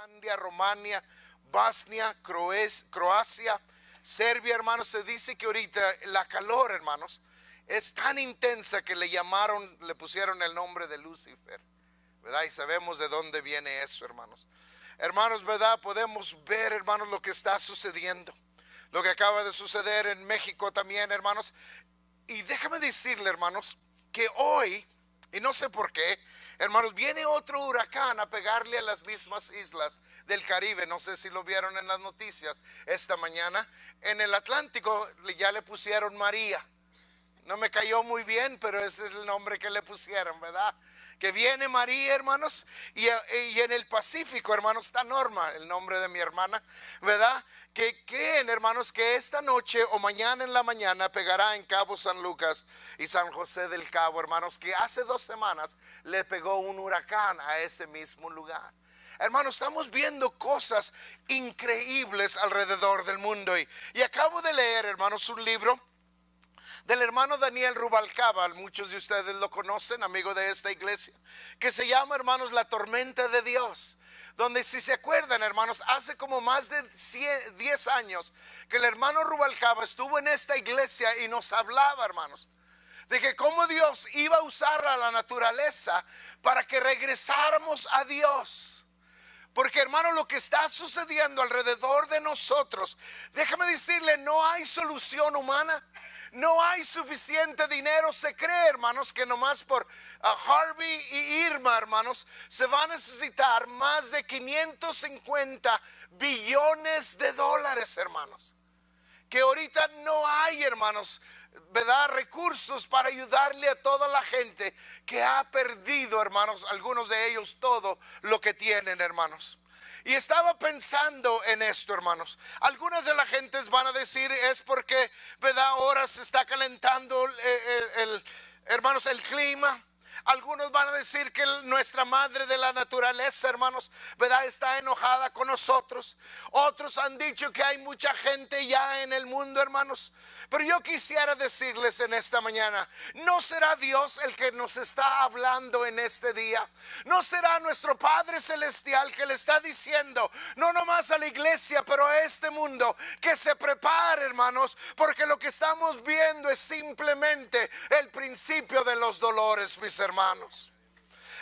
Finlandia, Rumania, Bosnia, Croacia, Serbia, hermanos. Se dice que ahorita la calor, hermanos, es tan intensa que le pusieron el nombre de Lucifer, ¿verdad? Y sabemos de dónde viene eso, hermanos. Hermanos, ¿verdad? Podemos ver, hermanos, lo que está sucediendo, lo que acaba de suceder en México también, hermanos. Y déjame decirle, hermanos, que hoy, y no sé por qué, hermanos, viene otro huracán a pegarle a las mismas islas del Caribe. No sé si lo vieron en las noticias esta mañana. En el Atlántico ya le pusieron María. No me cayó muy bien, pero ese es el nombre que le pusieron, ¿verdad? Que viene María, hermanos, y en el Pacífico, hermanos, está Norma, el nombre de mi hermana, ¿verdad? Que creen, hermanos, que esta noche o mañana en la mañana pegará en Cabo San Lucas y San José del Cabo, hermanos, que hace 2 semanas le pegó un huracán a ese mismo lugar. Hermanos, estamos viendo cosas increíbles alrededor del mundo y acabo de leer, hermanos, un libro del hermano Daniel Rubalcaba. Muchos de ustedes lo conocen, amigo de esta iglesia, que se llama, hermanos, La Tormenta de Dios, donde, si se acuerdan, hermanos, hace como más de 10 años que el hermano Rubalcaba estuvo en esta iglesia y nos hablaba, hermanos, de que cómo Dios iba a usar a la naturaleza para que regresáramos a Dios. Porque, hermano, lo que está sucediendo alrededor de nosotros, déjame decirle, no hay solución humana. No hay suficiente dinero. Se cree, hermanos, que nomás por Harvey y Irma, hermanos, se va a necesitar más de 550 billones de dólares, hermanos. Que ahorita no hay, hermanos, ¿verdad?, recursos para ayudarle a toda la gente que ha perdido, hermanos, algunos de ellos todo lo que tienen, hermanos. Y estaba pensando en esto, hermanos. Algunas de las gentes van a decir es porque, ¿verdad?, ahora se está calentando hermanos, el clima. Algunos van a decir que nuestra madre de la naturaleza, hermanos, ¿verdad?, está enojada con nosotros. Otros han dicho que hay mucha gente ya en el mundo, hermanos. Pero yo quisiera decirles en esta mañana, ¿no será Dios el que nos está hablando en este día? ¿No será nuestro Padre Celestial que le está diciendo, no nomás a la iglesia, pero a este mundo, que se prepare, hermanos, porque lo que estamos viendo es simplemente el principio de los dolores, mis hermanos?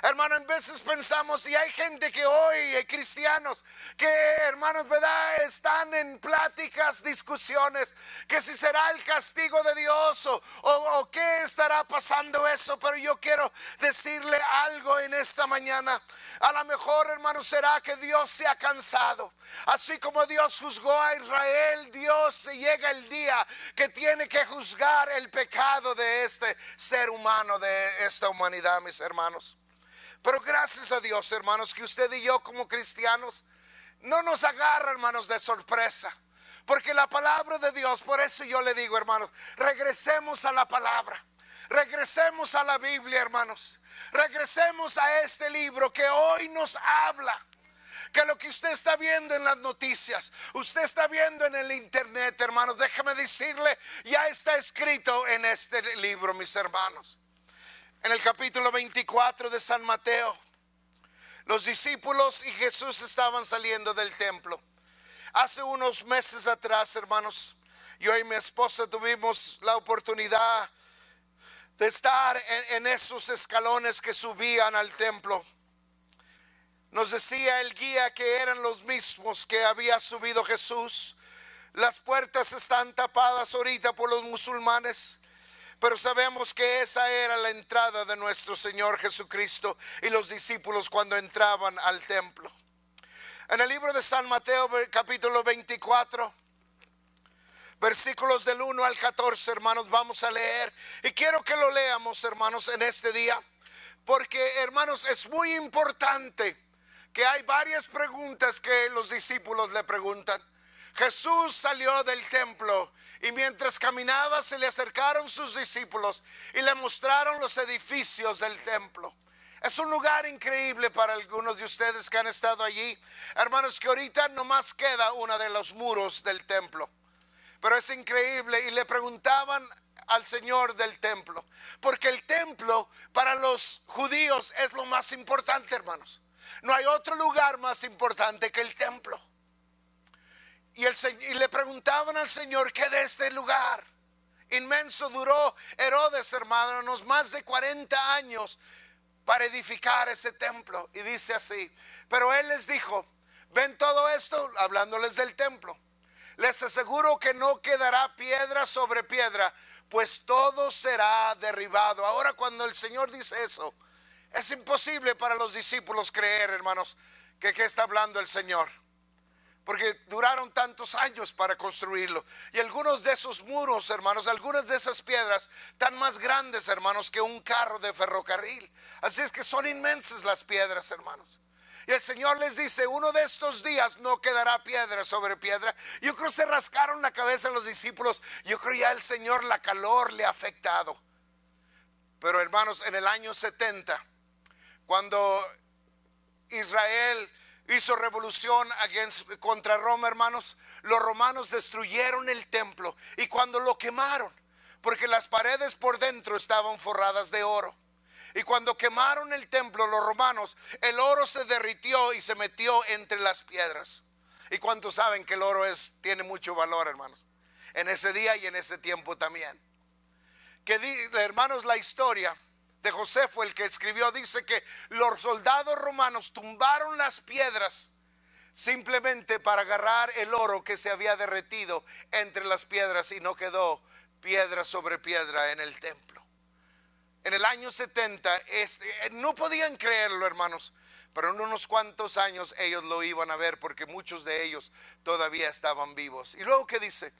Hermano, en veces pensamos, y hay gente que hoy, hay cristianos que, hermanos, ¿verdad?, están en pláticas, discusiones, que si será el castigo de Dios o qué estará pasando eso. Pero yo quiero decirle algo en esta mañana. A lo mejor, hermanos, será que Dios se ha cansado. Así como Dios juzgó a Israel, Dios se llega el día que tiene que juzgar el pecado de este ser humano, de esta humanidad, mis hermanos. Pero gracias a Dios, hermanos, que usted y yo como cristianos no nos agarra, hermanos, de sorpresa. Porque la palabra de Dios, por eso yo le digo, hermanos, regresemos a la palabra. Regresemos a la Biblia, hermanos. Regresemos a este libro que hoy nos habla. Que lo que usted está viendo en las noticias, usted está viendo en el internet, hermanos, déjeme decirle, ya está escrito en este libro, mis hermanos. En el capítulo 24 de San Mateo, los discípulos y Jesús estaban saliendo del templo. Hace unos meses atrás, hermanos, yo y mi esposa tuvimos la oportunidad de estar en esos escalones que subían al templo. Nos decía el guía que eran los mismos que había subido Jesús. Las puertas están tapadas ahorita por los musulmanes, pero sabemos que esa era la entrada de nuestro Señor Jesucristo y los discípulos cuando entraban al templo. En el libro de San Mateo, capítulo 24, versículos del 1 al 14, hermanos, vamos a leer. Y quiero que lo leamos, hermanos, en este día, porque, hermanos, es muy importante que hay varias preguntas que los discípulos le preguntan. Jesús salió del templo y mientras caminaba se le acercaron sus discípulos y le mostraron los edificios del templo. Es un lugar increíble para algunos de ustedes que han estado allí, hermanos, que ahorita nomás queda uno de los muros del templo. Pero es increíble, y le preguntaban al Señor del templo, porque el templo para los judíos es lo más importante, hermanos. No hay otro lugar más importante que el templo. Y le preguntaban al Señor, ¿qué de este lugar inmenso? Duró Herodes, hermanos, más de 40 años para edificar ese templo. Y dice así, pero él les dijo, ven todo esto, hablándoles del templo, les aseguro que no quedará piedra sobre piedra, pues todo será derribado. Ahora, cuando el Señor dice eso, es imposible para los discípulos creer, hermanos, que está hablando el Señor, porque duraron tantos años para construirlo. Y algunos de esos muros, hermanos, algunas de esas piedras tan más grandes, hermanos, que un carro de ferrocarril. Así es que son inmensas las piedras, hermanos. Y el Señor les dice, uno de estos días no quedará piedra sobre piedra. Yo creo que se rascaron la cabeza los discípulos. Yo creo ya el Señor, la calor le ha afectado. Pero, hermanos, en el año 70, cuando Israel hizo revolución contra Roma, hermanos, los romanos destruyeron el templo. Y cuando lo quemaron, porque las paredes por dentro estaban forradas de oro, y cuando quemaron el templo los romanos, el oro se derritió y se metió entre las piedras. ¿Y cuántos saben que el oro tiene mucho valor, hermanos? En ese día y en ese tiempo también. Hermanos, la historia de Josefo, el que escribió, dice que los soldados romanos tumbaron las piedras simplemente para agarrar el oro que se había derretido entre las piedras, y no quedó piedra sobre piedra en el templo. En el año 70, no podían creerlo, hermanos, pero en unos cuantos años ellos lo iban a ver, porque muchos de ellos todavía estaban vivos. Y luego, ¿qué dice?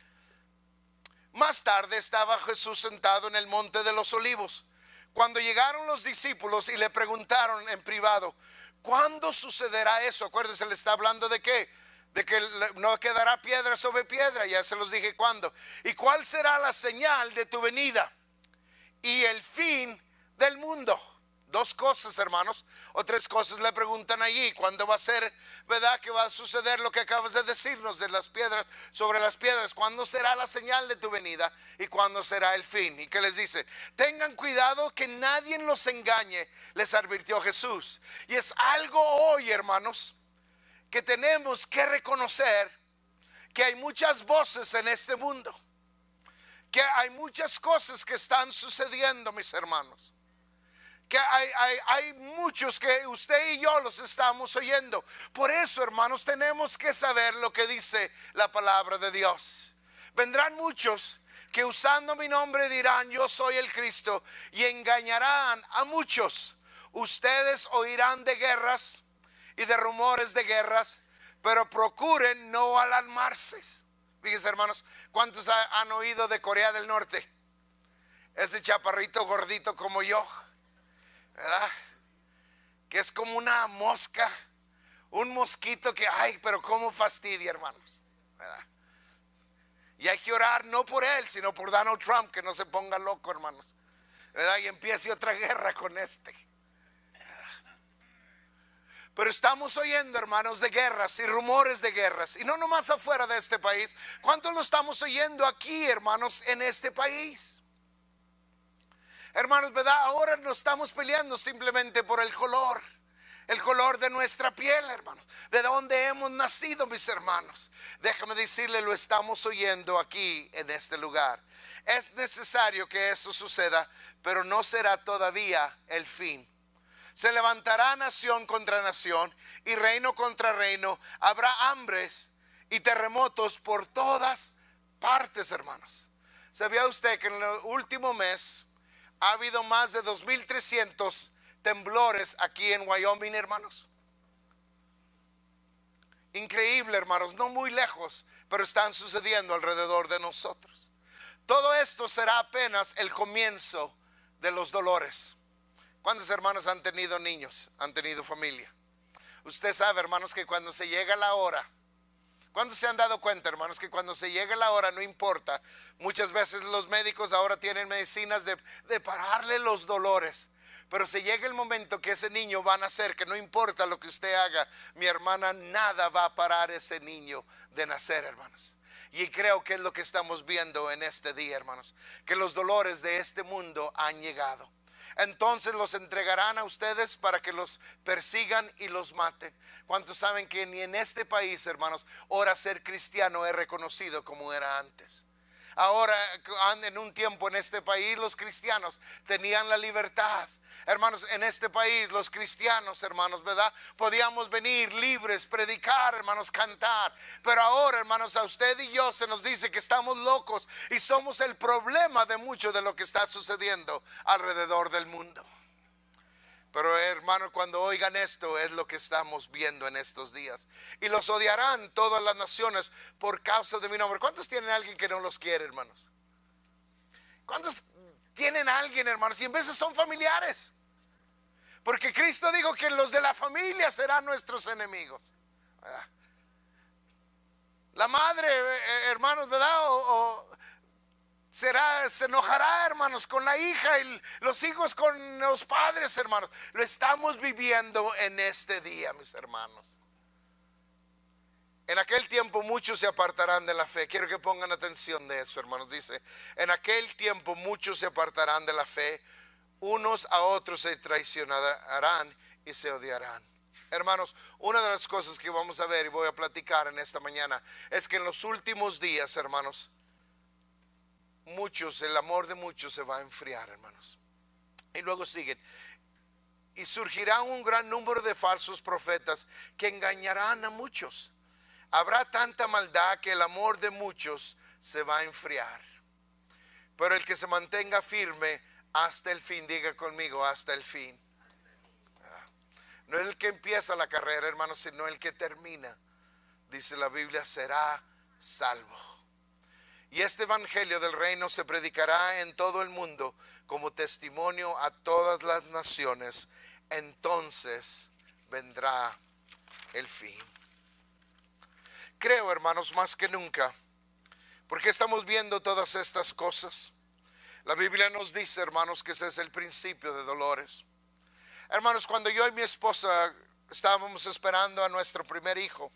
Más tarde estaba Jesús sentado en el monte de los olivos, cuando llegaron los discípulos y le preguntaron en privado, ¿cuándo sucederá eso? Acuérdense, le está hablando de qué, de que no quedará piedra sobre piedra. Ya se los dije cuándo. ¿Y cuál será la señal de tu venida y el fin del mundo? Dos cosas, hermanos, o tres cosas le preguntan allí. ¿Cuándo va a ser, verdad, que va a suceder lo que acabas de decirnos de las piedras, sobre las piedras? ¿Cuándo será la señal de tu venida y cuándo será el fin? ¿Y qué les dice? Tengan cuidado que nadie los engañe, les advirtió Jesús. Y es algo hoy, hermanos, que tenemos que reconocer, que hay muchas voces en este mundo, que hay muchas cosas que están sucediendo, mis hermanos, que hay muchos que usted y yo los estamos oyendo. Por eso, hermanos, tenemos que saber lo que dice la palabra de Dios. Vendrán muchos que usando mi nombre dirán, yo soy el Cristo, y engañarán a muchos. Ustedes oirán de guerras y de rumores de guerras, pero procuren no alarmarse. Fíjense, hermanos, ¿cuántos han oído de Corea del Norte? Ese chaparrito gordito como yo, ¿verdad? Que es como una mosca, un mosquito que hay, pero cómo fastidia, hermanos, ¿verdad? Y hay que orar no por él, sino por Donald Trump, que no se ponga loco, hermanos, ¿verdad? Y empiece otra guerra con este. Pero estamos oyendo, hermanos, de guerras y rumores de guerras, y no nomás afuera de este país. ¿Cuántos lo estamos oyendo aquí, hermanos, en este país? Hermanos, ¿verdad? Ahora no estamos peleando simplemente por el color de nuestra piel, hermanos, de donde hemos nacido, mis hermanos. Déjame decirle, lo estamos oyendo aquí en este lugar. Es necesario que eso suceda, pero no será todavía el fin. Se levantará nación contra nación y reino contra reino. Habrá hambres y terremotos por todas partes, hermanos. ¿Sabía usted que en el último mes ha habido más de 2,300 temblores aquí en Wyoming, hermanos? Increíble, hermanos, no muy lejos, pero están sucediendo alrededor de nosotros. Todo esto será apenas el comienzo de los dolores. ¿Cuántos hermanos han tenido niños? ¿Han tenido familia? Usted sabe, hermanos, que cuando se llega la hora, ¿cuántos se han dado cuenta, hermanos, que cuando se llega la hora no importa? Muchas veces los médicos ahora tienen medicinas de pararle los dolores, pero se llega el momento que ese niño va a nacer, que no importa lo que usted haga, mi hermana, nada va a parar ese niño de nacer, hermanos. Y creo que es lo que estamos viendo en este día, hermanos, que los dolores de este mundo han llegado. entonces los entregarán a ustedes para que los persigan y los maten. ¿Cuántos saben que ni en este país, hermanos, ahora ser cristiano es reconocido como era antes? Ahora, en un tiempo en este país, los cristianos tenían la libertad. Hermanos, en este país los cristianos, hermanos, ¿verdad? Podíamos venir libres, predicar, hermanos, cantar. Pero ahora, hermanos, a usted y yo se nos dice que estamos locos y somos el problema de mucho de lo que está sucediendo alrededor del mundo. Pero hermanos, cuando oigan esto es lo que estamos viendo en estos días. Y los odiarán todas las naciones por causa de mi nombre. ¿Cuántos tienen a alguien que no los quiere, hermanos? ¿Cuántos tienen a alguien, hermanos? Y en veces son familiares. Porque Cristo dijo que los de la familia serán nuestros enemigos. ¿Verdad? La madre, hermanos, ¿verdad? Se enojará, hermanos, con la hija, y los hijos con los padres, hermanos. Lo estamos viviendo en este día, mis hermanos. En aquel tiempo muchos se apartarán de la fe. Quiero que pongan atención de eso, hermanos. Dice, en aquel tiempo muchos se apartarán de la fe, unos a otros se traicionarán y se odiarán. Hermanos, una de las cosas que vamos a ver y voy a platicar en esta mañana es que en los últimos días, hermanos, el amor de muchos se va a enfriar, hermanos. Y luego siguen. Y surgirá un gran número de falsos profetas que engañarán a muchos. Habrá tanta maldad que el amor de muchos se va a enfriar. Pero el que se mantenga firme hasta el fin, diga conmigo, hasta el fin. No es el que empieza la carrera, hermanos, sino el que termina. Dice la Biblia, será salvo. Y este evangelio del reino se predicará en todo el mundo como testimonio a todas las naciones. Entonces vendrá el fin. Creo, hermanos, más que nunca, porque estamos viendo todas estas cosas. La Biblia nos dice, hermanos, que ese es el principio de dolores. Hermanos, cuando yo y mi esposa estábamos esperando a nuestro primer hijo,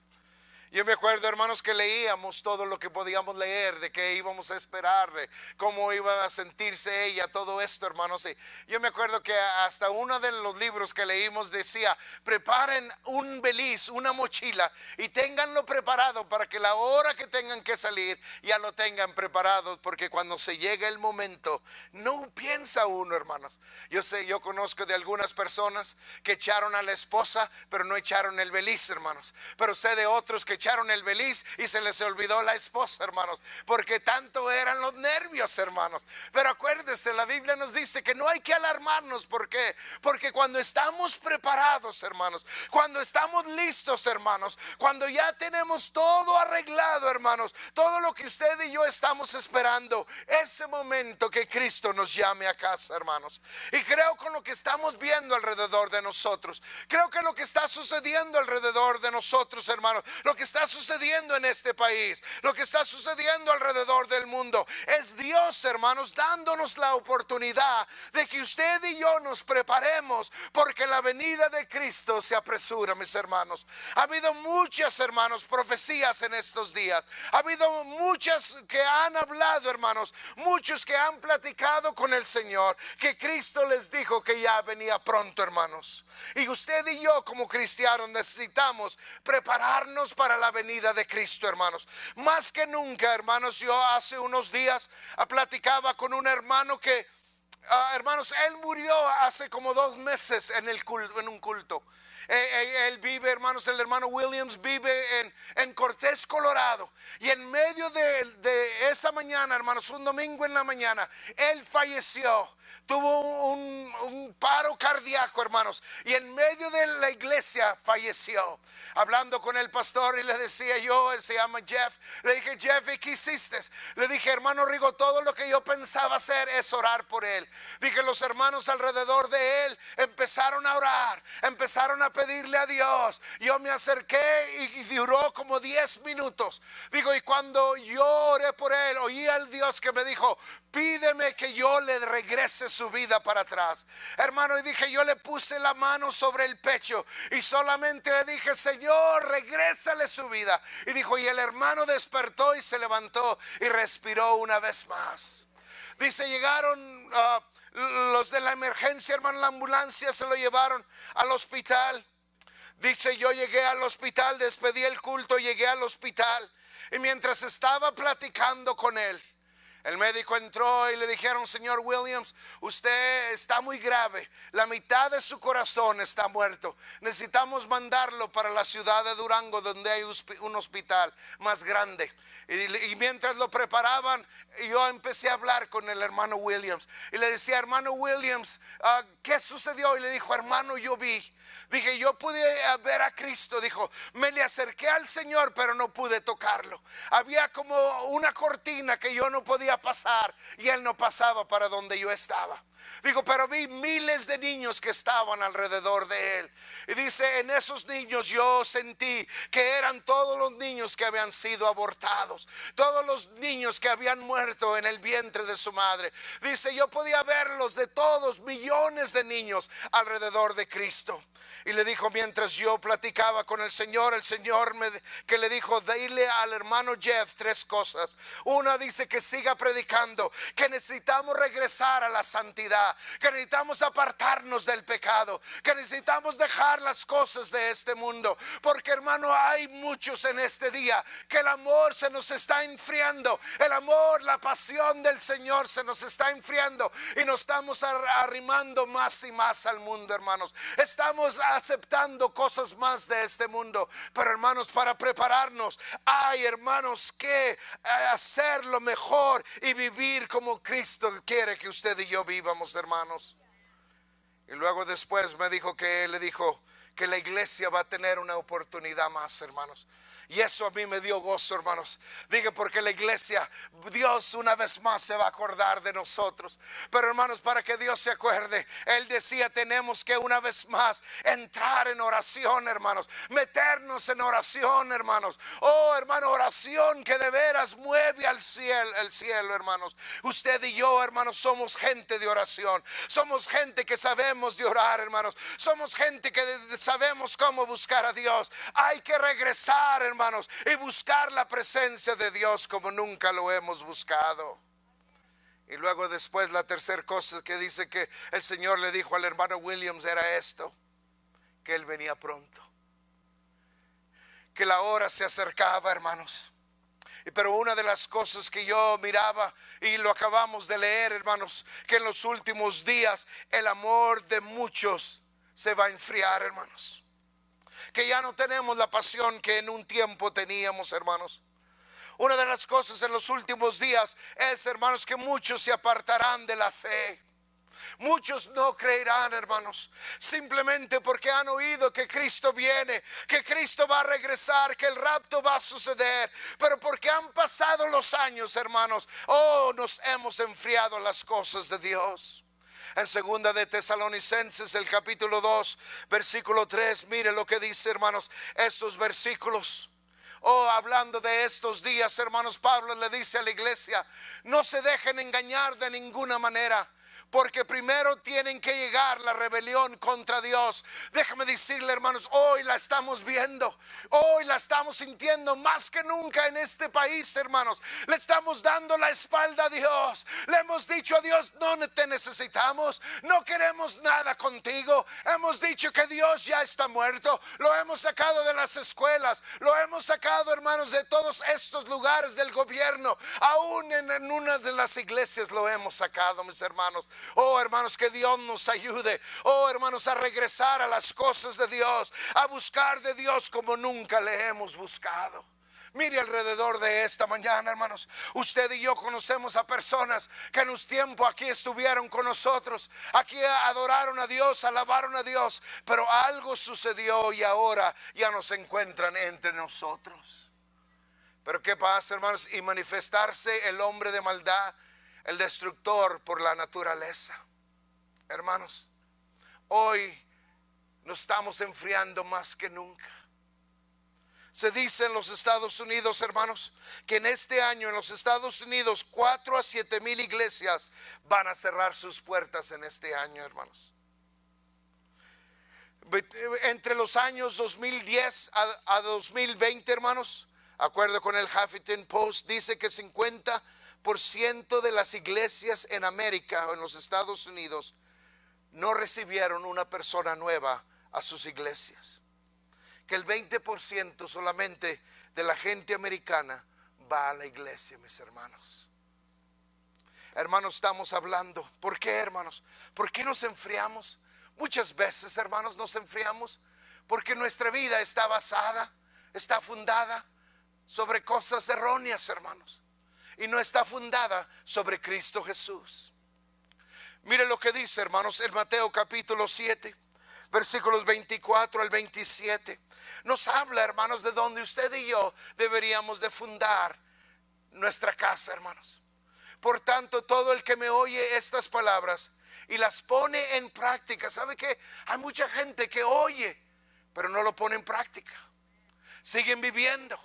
yo me acuerdo, hermanos, que leíamos todo lo que podíamos leer, de qué íbamos a esperar, de cómo iba a sentirse ella, todo esto, hermanos. Y yo me acuerdo que hasta uno de los libros que leímos decía, preparen un beliz, una mochila, y ténganlo preparado para que la hora que tengan que salir, ya lo tengan preparado, porque cuando se llegue el momento, no piensa uno, hermanos. Yo conozco de algunas personas que echaron a la esposa, pero no echaron el beliz, hermanos. Pero sé de otros que echaron el beliz y se les olvidó la esposa, hermanos, porque tanto eran los nervios, hermanos. Pero acuérdense, la Biblia nos dice que no hay que alarmarnos. ¿Por qué? Porque cuando estamos preparados, hermanos, cuando estamos listos, hermanos, cuando ya tenemos todo arreglado, hermanos, todo lo que usted y yo estamos esperando, ese momento que Cristo nos llame a casa, hermanos. Y creo con lo que estamos viendo alrededor de nosotros, creo que lo que está sucediendo alrededor de nosotros, hermanos, lo que está sucediendo en este país, lo que está sucediendo alrededor del mundo, es Dios, hermanos, dándonos la oportunidad de que usted y yo nos preparemos, porque la venida de Cristo se apresura, mis hermanos. Ha habido muchas, hermanos, profecías en estos días. Ha habido muchas que han hablado, hermanos, muchos que han platicado con el Señor, que Cristo les dijo que ya venía pronto, hermanos. Y usted y yo como cristianos necesitamos prepararnos para la venida de Cristo, hermanos. Más que nunca, hermanos, yo hace unos días platicaba con un hermano que, hermanos, él murió hace como 2 meses en un culto. Él vive, hermanos, el hermano Williams vive en Cortés, Colorado. Y en medio de esa mañana, hermanos, un domingo en la mañana, él falleció. Tuvo un paro cardíaco, hermanos, y en medio de la iglesia falleció. Hablando con el pastor, y le decía yo, él se llama Jeff, le dije, Jeff, ¿y qué hiciste? Le dije, hermano Rigo, todo lo que yo pensaba hacer es orar por él. Dije, los hermanos alrededor de él empezaron a orar, empezaron a pedirle a Dios. Yo me acerqué y duró como 10 minutos. Digo, y cuando yo oré por él, oí al Dios que me dijo, pídeme que yo le regrese su vida para atrás, hermano. Y dije, yo le puse la mano sobre el pecho y solamente le dije, Señor, regrésale su vida. Y dijo, y el hermano despertó y se levantó y respiró una vez más. Dice, llegaron los de la emergencia, hermano, la ambulancia se lo llevaron al hospital. Dice, yo llegué al hospital, despedí el culto, llegué al hospital. Y mientras estaba platicando con él, el médico entró y le dijeron, señor Williams, usted está muy grave, la mitad de su corazón está muerto, necesitamos mandarlo para la ciudad de Durango, donde hay un hospital más grande. Y mientras lo preparaban, yo empecé a hablar con el hermano Williams y le decía, hermano Williams, ¿qué sucedió? Y le dijo, hermano, yo vi. Dije, yo pude ver a Cristo. Dijo, me le acerqué al Señor, pero no pude tocarlo. Había como una cortina que yo no podía pasar y Él no pasaba para donde yo estaba. Digo, pero vi miles de niños que estaban alrededor de Él. Y dice, en esos niños yo sentí que eran todos los niños que habían sido abortados, todos los niños que habían muerto en el vientre de su madre. Dice, yo podía verlos, de todos, millones de niños alrededor de Cristo. Y le dijo, mientras yo platicaba con el Señor que le dijo, dile al hermano Jeff 3 cosas. Una, dice que siga predicando, que necesitamos regresar a la santidad, que necesitamos apartarnos del pecado, que necesitamos dejar las cosas de este mundo. Porque, hermano, hay muchos en este día que el amor se nos está enfriando. El amor, la pasión del Señor se nos está enfriando y nos estamos arrimando más y más al mundo, hermanos. Estamos aceptando cosas más de este mundo. Pero, hermanos, para prepararnos, hay, hermanos, que hacer lo mejor y vivir como Cristo quiere que usted y yo vivamos, hermanos. Y luego después me dijo que le dijo que la iglesia va a tener una oportunidad más, hermanos. Y eso a mí me dio gozo, hermanos. Dije, porque la iglesia, Dios una vez más se va a acordar de nosotros. Pero, hermanos, para que Dios se acuerde, Él decía, tenemos que una vez más entrar en oración, hermanos. Meternos en oración, hermanos. Oh, hermano, oración que de veras mueve al cielo, el cielo, hermanos. Usted y yo, hermanos, somos gente de oración. Somos gente que sabemos de orar, hermanos. Somos gente que sabemos cómo buscar a Dios. Hay que regresar, hermanos, y buscar la presencia de Dios como nunca lo hemos buscado. Y luego después la tercera cosa que dice que el Señor le dijo al hermano Williams era esto, que Él venía pronto, que la hora se acercaba, hermanos. Pero una de las cosas que yo miraba, y lo acabamos de leer, hermanos, que en los últimos días el amor de muchos se va a enfriar, hermanos. Que ya no tenemos la pasión que en un tiempo teníamos, hermanos. Una de las cosas en los últimos días es, hermanos, que muchos se apartarán de la fe. Muchos no creerán, hermanos, simplemente porque han oído que Cristo viene, que Cristo va a regresar, que el rapto va a suceder. Pero porque han pasado los años, hermanos, nos hemos enfriado las cosas de Dios. En segunda de Tesalonicenses, el capítulo 2, versículo 3, mire lo que dice, hermanos, estos versículos. Hablando de estos días, hermanos, Pablo le dice a la iglesia, no se dejen engañar de ninguna manera, porque primero tienen que llegar la rebelión contra Dios. Déjame decirle, hermanos, hoy la estamos viendo, hoy la estamos sintiendo más que nunca en este país, hermanos. Le estamos dando la espalda a Dios. Le hemos dicho a Dios, no te necesitamos, no queremos nada contigo. Hemos dicho que Dios ya está muerto. Lo hemos sacado de las escuelas, lo hemos sacado, hermanos, de todos estos lugares del gobierno. Aún en una de las iglesias lo hemos sacado, mis hermanos. Hermanos, que Dios nos ayude. Hermanos, a regresar a las cosas de Dios, a buscar de Dios como nunca le hemos buscado. Mire alrededor de esta mañana, hermanos, usted y yo conocemos a personas que en un tiempo aquí estuvieron con nosotros, aquí adoraron a Dios, alabaron a Dios, pero algo sucedió y ahora ya no se encuentran entre nosotros. Pero ¿qué pasa, hermanos? Y manifestarse el hombre de maldad, el destructor por la naturaleza. Hermanos, hoy nos estamos enfriando más que nunca. Se dice en los Estados Unidos, hermanos, que en este año en los Estados Unidos 4 a 7 mil iglesias van a cerrar sus puertas en este año, hermanos. Entre los años 2010 a 2020, hermanos, acuerdo con el Huffington Post, dice que 50% 90% de las iglesias en América o en los Estados Unidos no recibieron una persona nueva a sus iglesias. Que el 20% solamente de la gente americana va a la iglesia, mis hermanos. Hermanos, estamos hablando. ¿Por qué, hermanos? ¿Por qué nos enfriamos? Muchas veces, hermanos, nos enfriamos porque nuestra vida está basada, está fundada sobre cosas erróneas, hermanos, y no está fundada sobre Cristo Jesús. Mire lo que dice, hermanos, en Mateo capítulo 7, versículos 24 al 27. Nos habla, hermanos, de donde usted y yo deberíamos de fundar nuestra casa, hermanos. Por tanto, todo el que me oye estas palabras y las pone en práctica. ¿Sabe qué? Hay mucha gente que oye, pero no lo pone en práctica. Siguen viviendo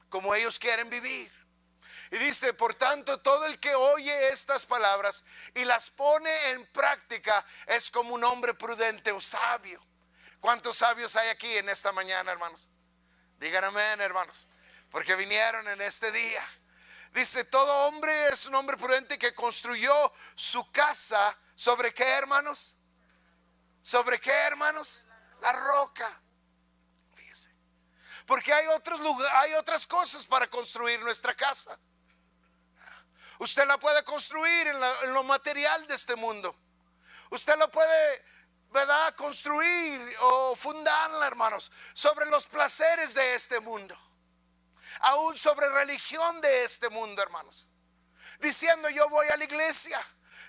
como ellos quieren vivir. Y dice, por tanto, todo el que oye estas palabras y las pone en práctica es como un hombre prudente o sabio. ¿Cuántos sabios hay aquí en esta mañana, hermanos? Digan amén, hermanos, porque vinieron en este día. Dice, todo hombre es un hombre prudente que construyó su casa. ¿Sobre qué, hermanos? ¿Sobre qué, hermanos? La roca. Fíjese. Porque hay otros lugares, hay otras cosas para construir nuestra casa. Usted la puede construir en lo material de este mundo. Usted la puede, ¿verdad?, construir o fundarla, hermanos, sobre los placeres de este mundo. Aún sobre religión de este mundo, hermanos. Diciendo yo voy a la iglesia,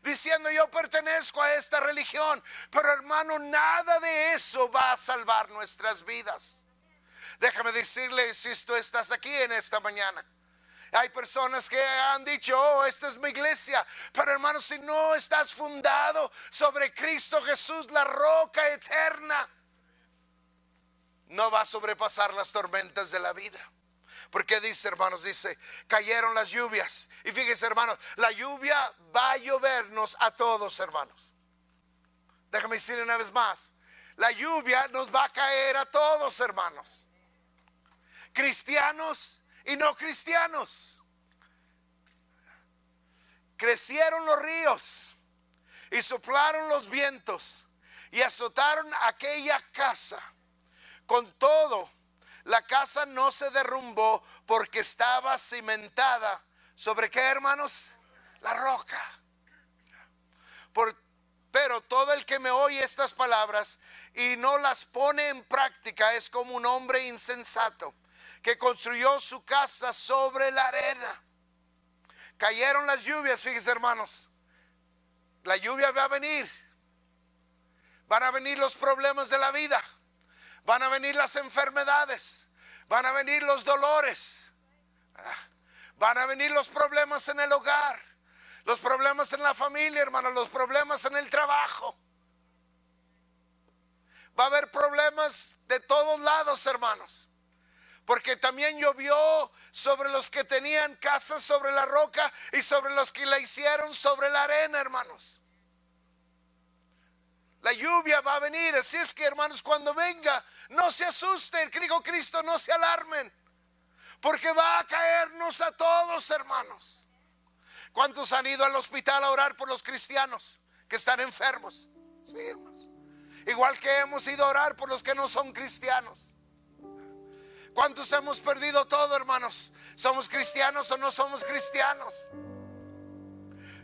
diciendo yo pertenezco a esta religión. Pero, hermano, nada de eso va a salvar nuestras vidas. Déjame decirle, si tú estás aquí en esta mañana, hay personas que han dicho, oh, esta es mi iglesia. Pero, hermano, si no estás fundado sobre Cristo Jesús, la roca eterna, no va a sobrepasar las tormentas de la vida. Porque dice, hermanos, dice, cayeron las lluvias. Y fíjense, hermanos, la lluvia va a llovernos a todos, hermanos. Déjame decir una vez más, la lluvia nos va a caer a todos, hermanos. Cristianos y no cristianos. Crecieron los ríos y soplaron los vientos y azotaron aquella casa. Con todo, la casa no se derrumbó porque estaba cimentada. ¿Sobre qué, hermanos? La roca. Pero todo el que me oye estas palabras y no las pone en práctica es como un hombre insensato que construyó su casa sobre la arena. Cayeron las lluvias, fíjense, hermanos. La lluvia va a venir. Van a venir los problemas de la vida. Van a venir las enfermedades, van a venir los dolores, van a venir los problemas en el hogar, los problemas en la familia, hermanos, los problemas en el trabajo. Va a haber problemas de todos lados, hermanos, porque también llovió sobre los que tenían casas sobre la roca y sobre los que la hicieron sobre la arena, hermanos. La lluvia va a venir, así es que, hermanos, cuando venga, no se asusten, digo Cristo, no se alarmen, porque va a caernos a todos, hermanos. ¿Cuántos han ido al hospital a orar por los cristianos que están enfermos? Sí, hermanos. Igual que hemos ido a orar por los que no son cristianos. ¿Cuántos hemos perdido todo, hermanos? ¿Somos cristianos o no somos cristianos?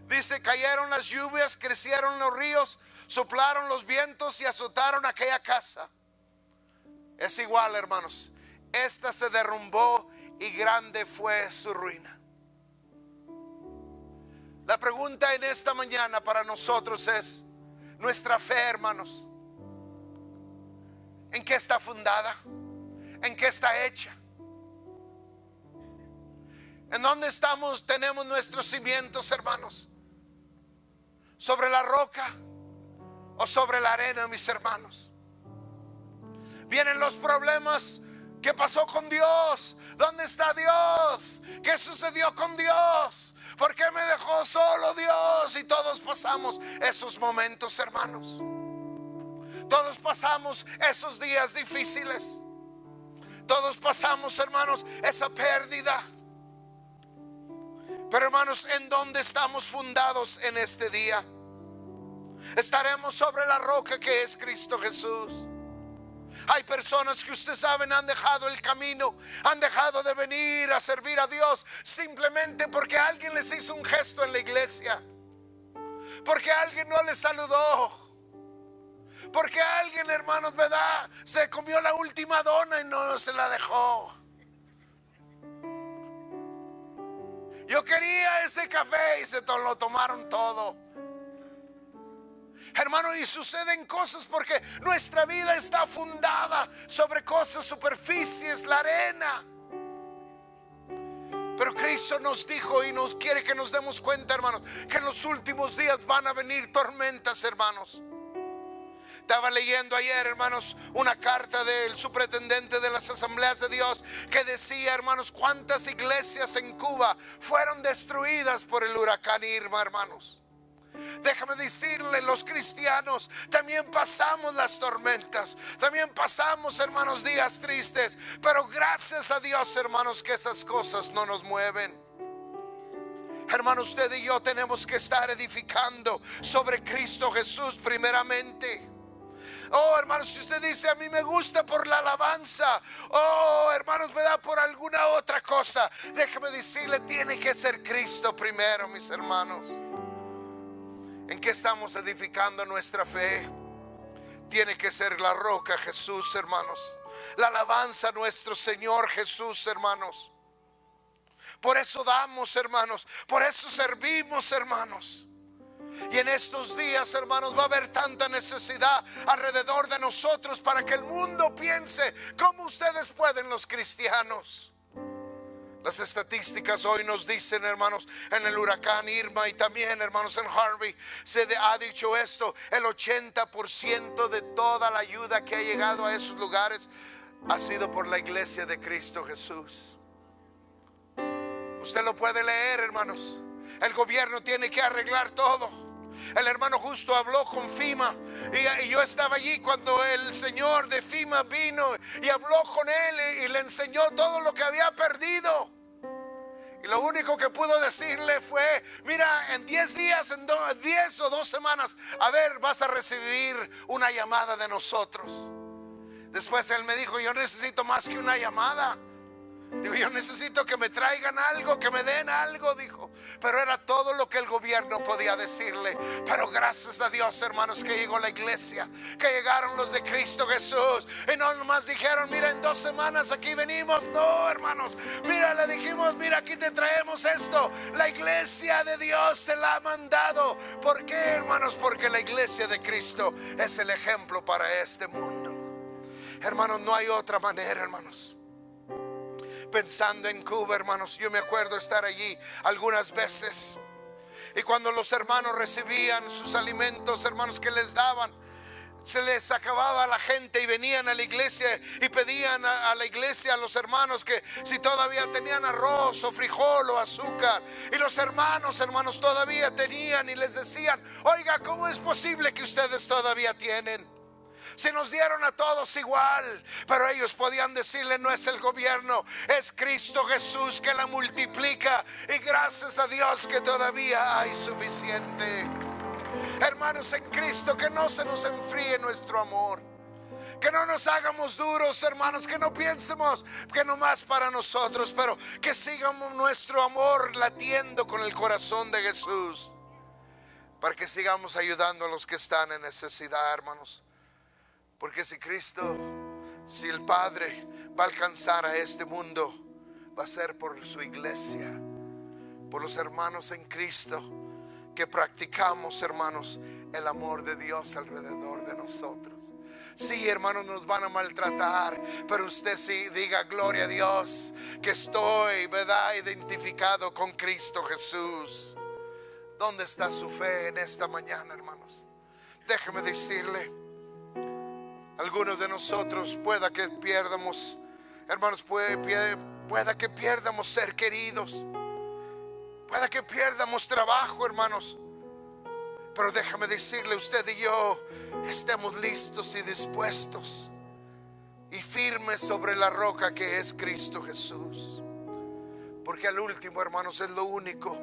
Dice, cayeron las lluvias, crecieron los ríos, soplaron los vientos y azotaron aquella casa. Es igual, hermanos. Esta se derrumbó y grande fue su ruina. La pregunta en esta mañana para nosotros es, nuestra fe, hermanos, ¿en qué está fundada? ¿En qué está hecha? ¿En dónde estamos? Tenemos nuestros cimientos, hermanos. ¿Sobre la roca o sobre la arena, mis hermanos? Vienen los problemas. ¿Qué pasó con Dios? ¿Dónde está Dios? ¿Qué sucedió con Dios? ¿Por qué me dejó solo Dios? Y todos pasamos esos momentos, hermanos. Todos pasamos esos días difíciles. Todos pasamos, hermanos, esa pérdida. Pero hermanos, ¿en dónde estamos fundados en este día? Estaremos sobre la roca que es Cristo Jesús. Hay personas que ustedes saben han dejado el camino, han dejado de venir a servir a Dios simplemente porque alguien les hizo un gesto en la iglesia, porque alguien no les saludó, porque alguien, hermanos, ¿verdad?, se comió la última dona y no se la dejó. Yo quería ese café y se lo tomaron todo. Hermano, y suceden cosas porque nuestra vida está fundada sobre cosas, superficies, la arena. Pero Cristo nos dijo y nos quiere que nos demos cuenta, hermanos, que en los últimos días van a venir tormentas, hermanos. Estaba leyendo ayer, hermanos, una carta del superintendente de las Asambleas de Dios que decía, hermanos, cuántas iglesias en Cuba fueron destruidas por el huracán Irma, hermanos. Déjame decirle, los cristianos también pasamos las tormentas, también pasamos, hermanos, días tristes, pero gracias a Dios, hermanos, que esas cosas no nos mueven. Hermano, usted y yo tenemos que estar edificando sobre Cristo Jesús primeramente. Oh, hermanos, si usted dice, a mí me gusta por la alabanza, oh, hermanos, me da por alguna otra cosa, déjeme decirle, tiene que ser Cristo primero, mis hermanos. ¿En qué estamos edificando nuestra fe? Tiene que ser la roca Jesús, hermanos. La alabanza a nuestro Señor Jesús, hermanos. Por eso damos, hermanos. Por eso servimos, hermanos. Y en estos días, hermanos, va a haber tanta necesidad alrededor de nosotros para que el mundo piense cómo ustedes pueden, los cristianos. Las estadísticas hoy nos dicen, hermanos, en el huracán Irma y también, hermanos, en Harvey, se ha dicho esto: el 80% de toda la ayuda que ha llegado a esos lugares ha sido por la iglesia de Cristo Jesús. Usted lo puede leer, hermanos. El gobierno tiene que arreglar todo. El hermano justo habló con FEMA y yo estaba allí cuando el señor de FEMA vino y habló con él y le enseñó todo lo que había perdido. Y lo único que pudo decirle fue: mira, en 10 días, en 10 o 2 semanas, a ver, vas a recibir una llamada de nosotros. Después él me dijo: yo necesito más que una llamada. Digo, yo necesito que me traigan algo, que me den algo, dijo. Pero era todo lo que el gobierno podía decirle. Pero gracias a Dios, hermanos, que llegó la iglesia, que llegaron los de Cristo Jesús. Y no nomás dijeron: mira, en 2 semanas aquí venimos. No, hermanos, mira, le dijimos: mira, aquí te traemos esto. La iglesia de Dios te la ha mandado. ¿Por qué, hermanos? Porque la iglesia de Cristo es el ejemplo para este mundo. Hermanos, no hay otra manera, hermanos. Pensando en Cuba, hermanos, yo me acuerdo estar allí algunas veces, y cuando los hermanos recibían sus alimentos, hermanos, que les daban, se les acababa a la gente y venían a la iglesia y pedían a la iglesia, a los hermanos, que si todavía tenían arroz o frijol o azúcar. Y los hermanos todavía tenían y les decían: oiga, ¿cómo es posible que ustedes todavía tienen? Si nos dieron a todos igual. Pero ellos podían decirle: no es el gobierno, es Cristo Jesús que la multiplica. Y gracias a Dios que todavía hay suficiente. Hermanos, en Cristo, que no se nos enfríe nuestro amor, que no nos hagamos duros, hermanos, que no pensemos que no más para nosotros, pero que sigamos nuestro amor latiendo con el corazón de Jesús, para que sigamos ayudando a los que están en necesidad, hermanos. Porque si Cristo, si el Padre va a alcanzar a este mundo, va a ser por su iglesia, por los hermanos en Cristo, que practicamos, hermanos, el amor de Dios alrededor de nosotros. Sí, hermanos, nos van a maltratar, pero usted sí diga: gloria a Dios, que estoy, ¿verdad?, identificado con Cristo Jesús. ¿Dónde está su fe en esta mañana, hermanos? Déjeme decirle, algunos de nosotros pueda que pierdamos, hermanos, pueda que pierdamos ser queridos, pueda que pierdamos trabajo, hermanos. Pero déjame decirle, usted y yo estemos listos y dispuestos y firmes sobre la roca que es Cristo Jesús. Porque al último, hermanos, es lo único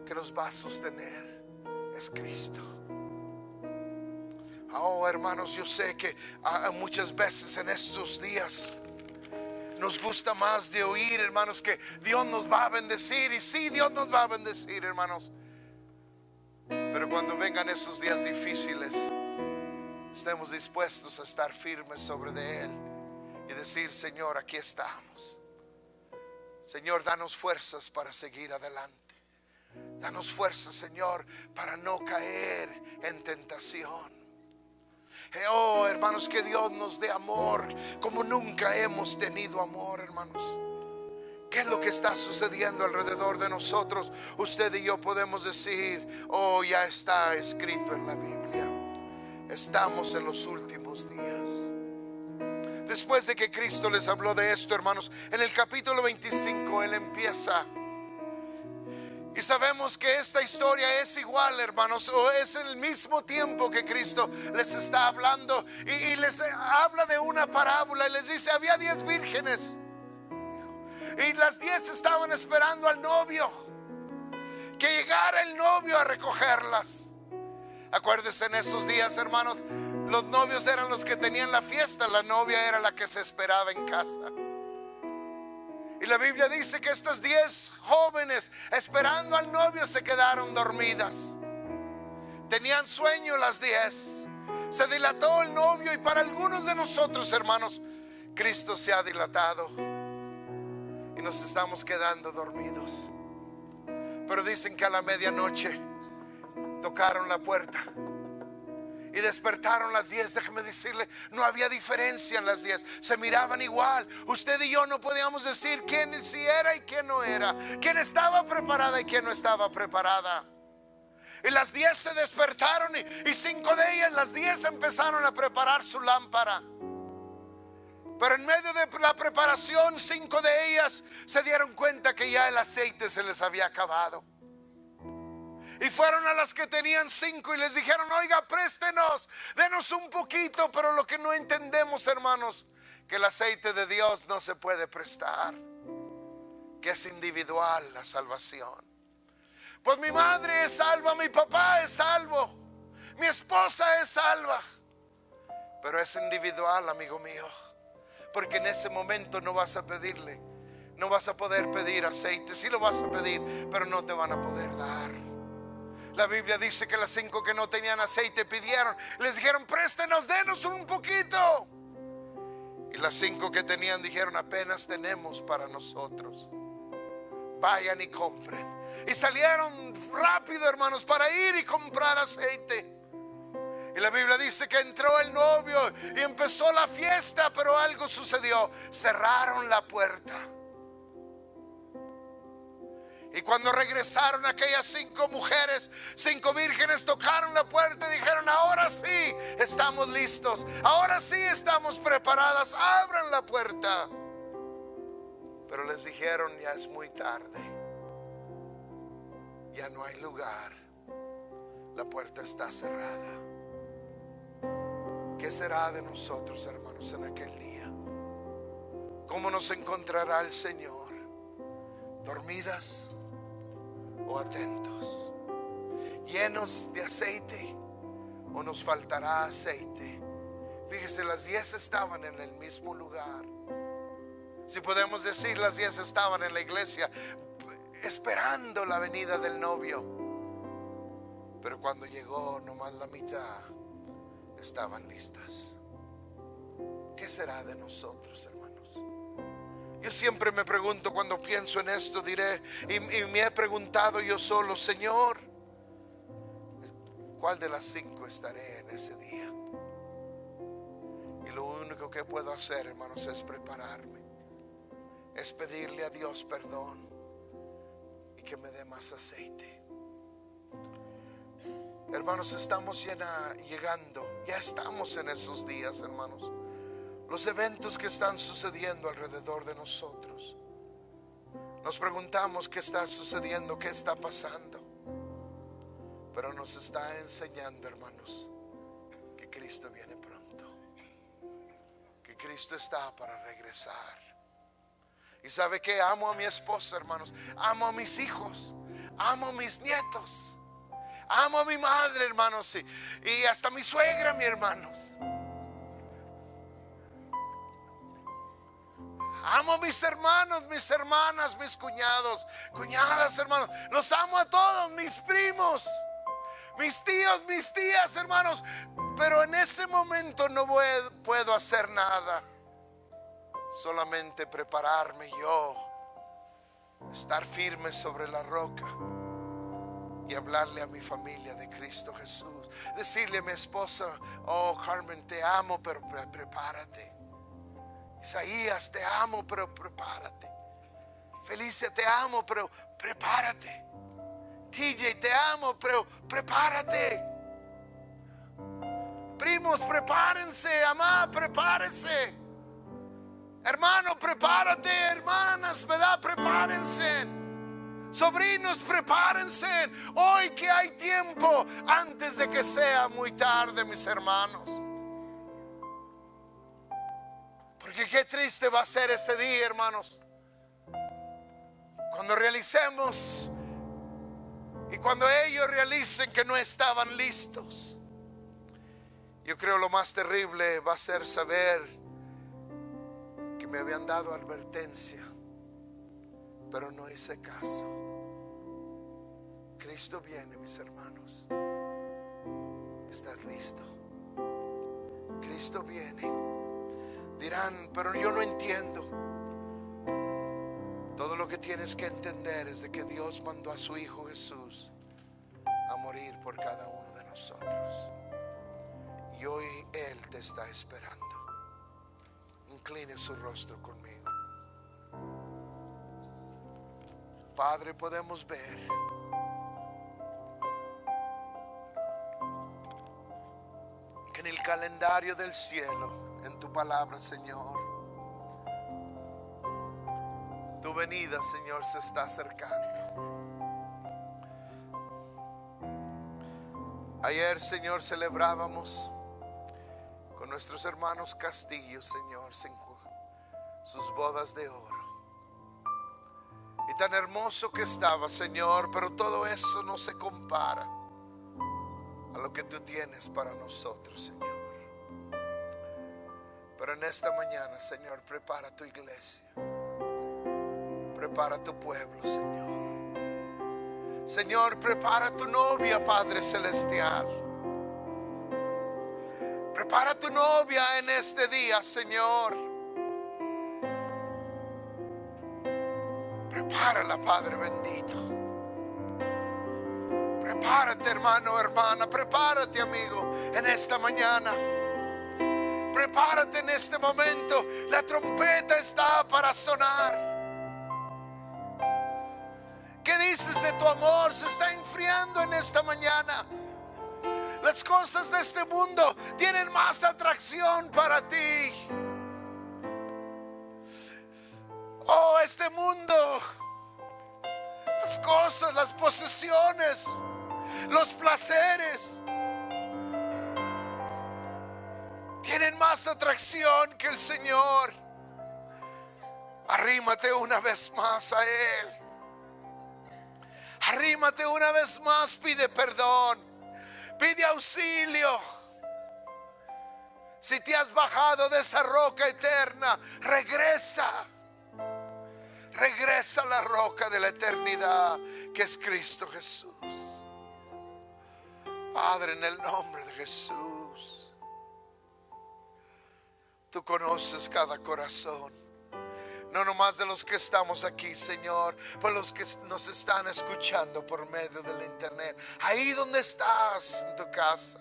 que nos va a sostener, es Cristo. Oh, hermanos, yo sé que muchas veces en estos días nos gusta más de oír, hermanos, que Dios nos va a bendecir. Y sí, Dios nos va a bendecir, hermanos. Pero cuando vengan esos días difíciles, estemos dispuestos a estar firmes sobre de Él y decir: Señor, aquí estamos. Señor, danos fuerzas para seguir adelante. Danos fuerzas, Señor, para no caer en tentación. Oh, hermanos, que Dios nos dé amor como nunca hemos tenido amor, hermanos. ¿Qué es lo que está sucediendo alrededor de nosotros? Usted y yo podemos decir: oh, ya está escrito en la Biblia. Estamos en los últimos días. Después de que Cristo les habló de esto, hermanos, en el capítulo 25 Él empieza. Y sabemos que esta historia es igual, hermanos, o es en el mismo tiempo que Cristo les está hablando. Y les habla de una parábola y les dice: había 10 vírgenes. Y las 10 estaban esperando al novio, que llegara el novio a recogerlas. Acuérdense, en esos días, hermanos, los novios eran los que tenían la fiesta, la novia era la que se esperaba en casa. Y la Biblia dice que estas 10 jóvenes, esperando al novio, se quedaron dormidas. Tenían sueño las 10. Se dilató el novio, y para algunos de nosotros, hermanos, Cristo se ha dilatado y nos estamos quedando dormidos. Pero dicen que a la medianoche tocaron la puerta y despertaron las 10. Déjeme decirle, no había diferencia en las 10. Se miraban igual. Usted y yo no podíamos decir quién sí era y quién no era, quién estaba preparada y quién no estaba preparada. Y las 10 se despertaron, y 5 de ellas, las 10, empezaron a preparar su lámpara. Pero en medio de la preparación, 5 de ellas se dieron cuenta que ya el aceite se les había acabado. Y fueron a las que tenían 5 y les dijeron: oiga, préstenos, denos un poquito. Pero lo que no entendemos, hermanos, que el aceite de Dios no se puede prestar, que es individual la salvación. Pues mi madre es salva, mi papá es salvo, mi esposa es salva. Pero es individual, amigo mío, porque en ese momento no vas a pedirle, no vas a poder pedir aceite. Sí lo vas a pedir, pero no te van a poder dar. La Biblia dice que las 5 que no tenían aceite pidieron, les dijeron: préstenos, denos un poquito. Y las 5 que tenían dijeron: apenas tenemos para nosotros. Vayan y compren. Y salieron rápido, hermanos, para ir y comprar aceite. Y la Biblia dice que entró el novio y empezó la fiesta, pero algo sucedió: cerraron la puerta. Y cuando regresaron aquellas 5 mujeres, 5 vírgenes, tocaron la puerta y dijeron: ahora sí estamos listos, ahora sí estamos preparadas, abran la puerta. Pero les dijeron: ya es muy tarde, ya no hay lugar, la puerta está cerrada. ¿Qué será de nosotros, hermanos, en aquel día? ¿Cómo nos encontrará el Señor? ¿Dormidas o atentos? ¿Llenos de aceite o nos faltará aceite? Fíjese, las 10 estaban en el mismo lugar. Si podemos decir, las 10 estaban en la iglesia esperando la venida del novio. Pero cuando llegó, nomás la mitad estaban listas. ¿Qué será de nosotros, hermanos? Yo siempre me pregunto, cuando pienso en esto, diré, y me he preguntado yo solo: Señor, ¿cuál de las 5 estaré en ese día? Y lo único que puedo hacer, hermanos, es prepararme, es pedirle a Dios perdón y que me dé más aceite. Hermanos, estamos llegando, ya estamos en esos días, hermanos. Los eventos que están sucediendo alrededor de nosotros, nos preguntamos: ¿qué está sucediendo? ¿Qué está pasando? Pero nos está enseñando, hermanos, que Cristo viene pronto, que Cristo está para regresar. Y sabe que amo a mi esposa, hermanos. Amo a mis hijos. Amo a mis nietos. Amo a mi madre, hermanos. Y hasta mi suegra, mis hermanos. Amo a mis hermanos, mis hermanas, mis cuñados, cuñadas, hermanos. Los amo a todos, mis primos, mis tíos, mis tías, hermanos. Pero en ese momento no puedo hacer nada. Solamente prepararme yo, estar firme sobre la roca y hablarle a mi familia de Cristo Jesús. Decirle a mi esposa: oh Carmen, te amo, pero prepárate. Isaías, te amo, pero prepárate. Felicia, te amo, pero prepárate. TJ, te amo, pero prepárate. Primos, prepárense. Amá, prepárense. Hermano, prepárate. Hermanas, ¿verdad? Prepárense. Sobrinos, prepárense. Hoy que hay tiempo, antes de que sea muy tarde, mis hermanos. Porque qué triste va a ser ese día, hermanos, cuando realicemos y cuando ellos realicen que no estaban listos. Yo creo lo más terrible va a ser saber que me habían dado advertencia, pero no hice caso. Cristo viene, mis hermanos. ¿Estás listo? Cristo viene. Dirán: pero yo no entiendo. Todo lo que tienes que entender es de que Dios mandó a su Hijo Jesús a morir por cada uno de nosotros. Y hoy Él te está esperando. Incline su rostro conmigo. Padre, podemos ver que en el calendario del cielo, en tu palabra, Señor, tu venida, Señor, se está acercando. Ayer, Señor, celebrábamos con nuestros hermanos Castillo, Señor, sus bodas de oro. Y tan hermoso que estaba, Señor, pero todo eso no se compara a lo que tú tienes para nosotros, Señor. Pero en esta mañana, Señor, prepara tu iglesia. Prepara tu pueblo, Señor. Señor, prepara tu novia, Padre Celestial. Prepara tu novia en este día, Señor. Prepárala, Padre bendito. Prepárate, hermano, hermana. Prepárate, amigo, en esta mañana. Prepárate en este momento. La trompeta está para sonar. ¿Qué dices de tu amor? Se está enfriando en esta mañana. Las cosas de este mundo tienen más atracción para ti. Oh, este mundo, las cosas, las posesiones, los placeres tienen más atracción que el Señor. Arrímate una vez más a Él. Arrímate una vez más, pide perdón, pide auxilio. Si te has bajado de esa roca eterna, regresa. Regresa a la roca de la eternidad, que es Cristo Jesús. Padre, en el nombre de Jesús, tú conoces cada corazón. No nomás de los que estamos aquí, Señor, por los que nos están escuchando por medio del internet. Ahí donde estás, en tu casa,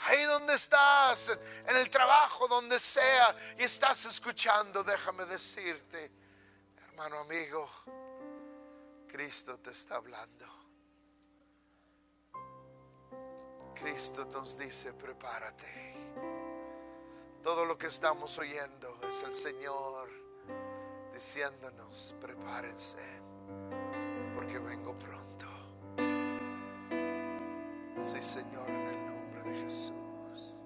ahí donde estás, en el trabajo, donde sea, y estás escuchando, déjame decirte, hermano, amigo, Cristo te está hablando. Cristo nos dice: prepárate. Todo lo que estamos oyendo es el Señor diciéndonos: prepárense, porque vengo pronto. Sí, Señor, en el nombre de Jesús.